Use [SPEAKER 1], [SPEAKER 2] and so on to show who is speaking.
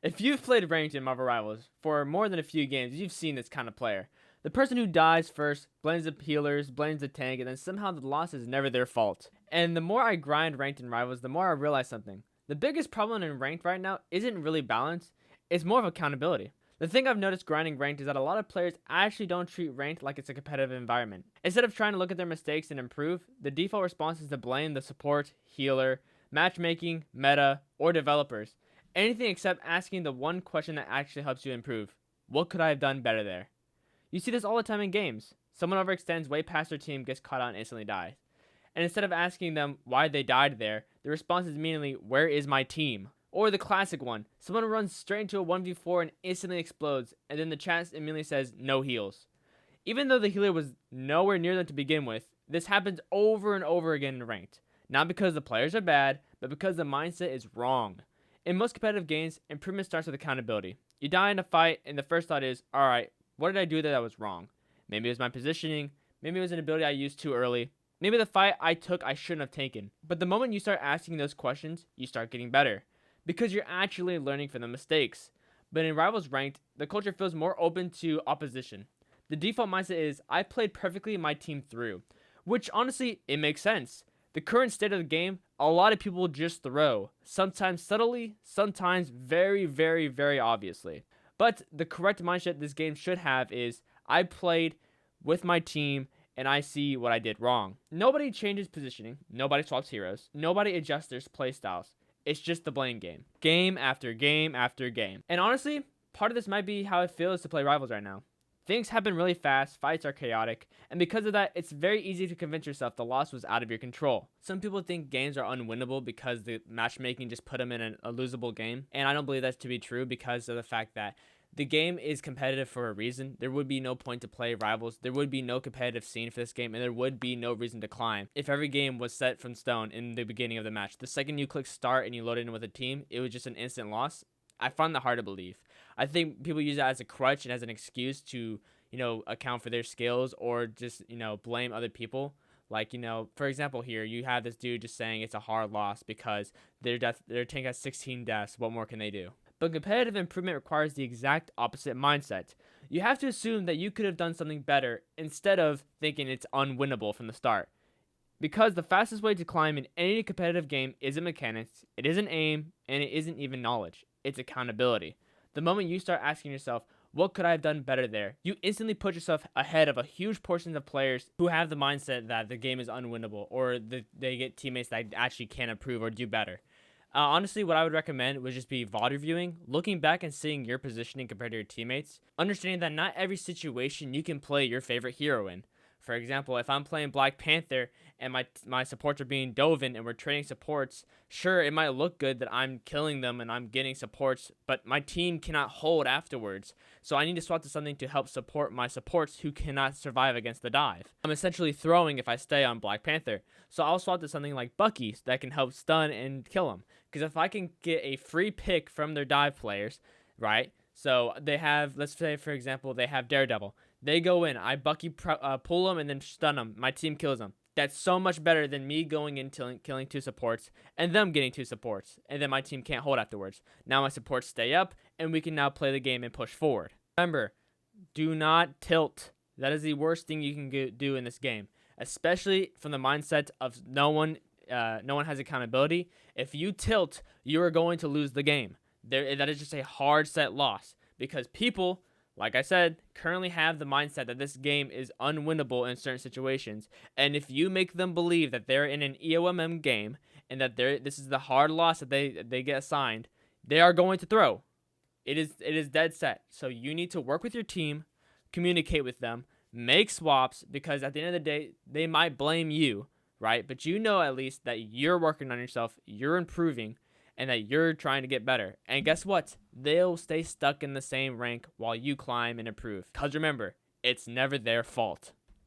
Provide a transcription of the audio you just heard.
[SPEAKER 1] If you've played ranked in Marvel Rivals for more than a few games, you've seen this kind of player. The person who dies first, blames the healers, blames the tank, and then somehow the loss is never their fault. And the more I grind ranked in Rivals, the more I realize something. The biggest problem in ranked right now isn't really balance, it's more of accountability. The thing I've noticed grinding ranked is that a lot of players actually don't treat ranked like it's a competitive environment. Instead of trying to look at their mistakes and improve, the default response is to blame the support, healer, matchmaking, meta, or developers. Anything except asking the one question that actually helps you improve. What could I have done better there? You see this all the time in games. Someone overextends way past their team, gets caught out, and instantly dies. And instead of asking them why they died there, the response is immediately, where is my team? Or the classic one, someone runs straight into a 1v4 and instantly explodes, and then the chat immediately says, no heals. Even though the healer was nowhere near them to begin with, this happens over and over again in ranked. Not because the players are bad, but because the mindset is wrong. In most competitive games, improvement starts with accountability. You die in a fight, and the first thought is, alright, what did I do that was wrong? Maybe it was my positioning, maybe it was an ability I used too early, maybe the fight I took I shouldn't have taken. But the moment you start asking those questions, you start getting better, because you're actually learning from the mistakes. But in Rivals Ranked, the culture feels more open to opposition. The default mindset is, I played perfectly my team through, which honestly, it makes sense. The current state of the game, a lot of people just throw, sometimes subtly, sometimes very, very, very obviously. But the correct mindset this game should have is, I played with my team and I see what I did wrong. Nobody changes positioning, nobody swaps heroes, nobody adjusts their playstyles. It's just the blame game. Game after game after game. And honestly, part of this might be how it feels to play Rivals right now. Things happen really fast, fights are chaotic, and because of that, it's very easy to convince yourself the loss was out of your control. Some people think games are unwinnable because the matchmaking just put them in a losable game, and I don't believe that to be true because of the fact that the game is competitive for a reason. There would be no point to play Rivals, there would be no competitive scene for this game, and there would be no reason to climb if every game was set from stone in the beginning of the match. The second you click start and you load in with a team, it was just an instant loss. I find that hard to believe. I think people use that as a crutch and as an excuse to, account for their skills or just, blame other people. Like, for example, here you have this dude just saying it's a hard loss because their tank has 16 deaths. What more can they do? But competitive improvement requires the exact opposite mindset. You have to assume that you could have done something better instead of thinking it's unwinnable from the start. Because the fastest way to climb in any competitive game isn't mechanics, it isn't aim, and it isn't even knowledge. It's accountability. The moment you start asking yourself, what could I have done better there? You instantly put yourself ahead of a huge portion of players who have the mindset that the game is unwinnable or they get teammates that actually can improve or do better. Honestly, what I would recommend would just be VOD reviewing, looking back and seeing your positioning compared to your teammates, understanding that not every situation you can play your favorite hero in. For example, if I'm playing Black Panther and my supports are being dove in and we're trading supports, sure, it might look good that I'm killing them and I'm getting supports, but my team cannot hold afterwards. So I need to swap to something to help support my supports who cannot survive against the dive. I'm essentially throwing if I stay on Black Panther. So I'll swap to something like Bucky that can help stun and kill him. Because if I can get a free pick from their dive players, right? So they have, let's say for example, they have Daredevil. They go in, I Bucky pull them and then stun them. My team kills them. That's so much better than me going in killing two supports and them getting two supports. And then my team can't hold afterwards. Now my supports stay up and we can now play the game and push forward. Remember, do not tilt. That is the worst thing you can do in this game. Especially from the mindset of no one has accountability. If you tilt, you are going to lose the game. That is just a hard set loss. Because people, like I said, currently have the mindset that this game is unwinnable in certain situations. And if you make them believe that they're in an EOMM game and that this is the hard loss that they get assigned, they are going to throw. It is dead set. So you need to work with your team, communicate with them, make swaps, because at the end of the day, they might blame you, right? But you know at least that you're working on yourself, you're improving, and that you're trying to get better. And guess what? They'll stay stuck in the same rank while you climb and improve. Because remember, it's never their fault.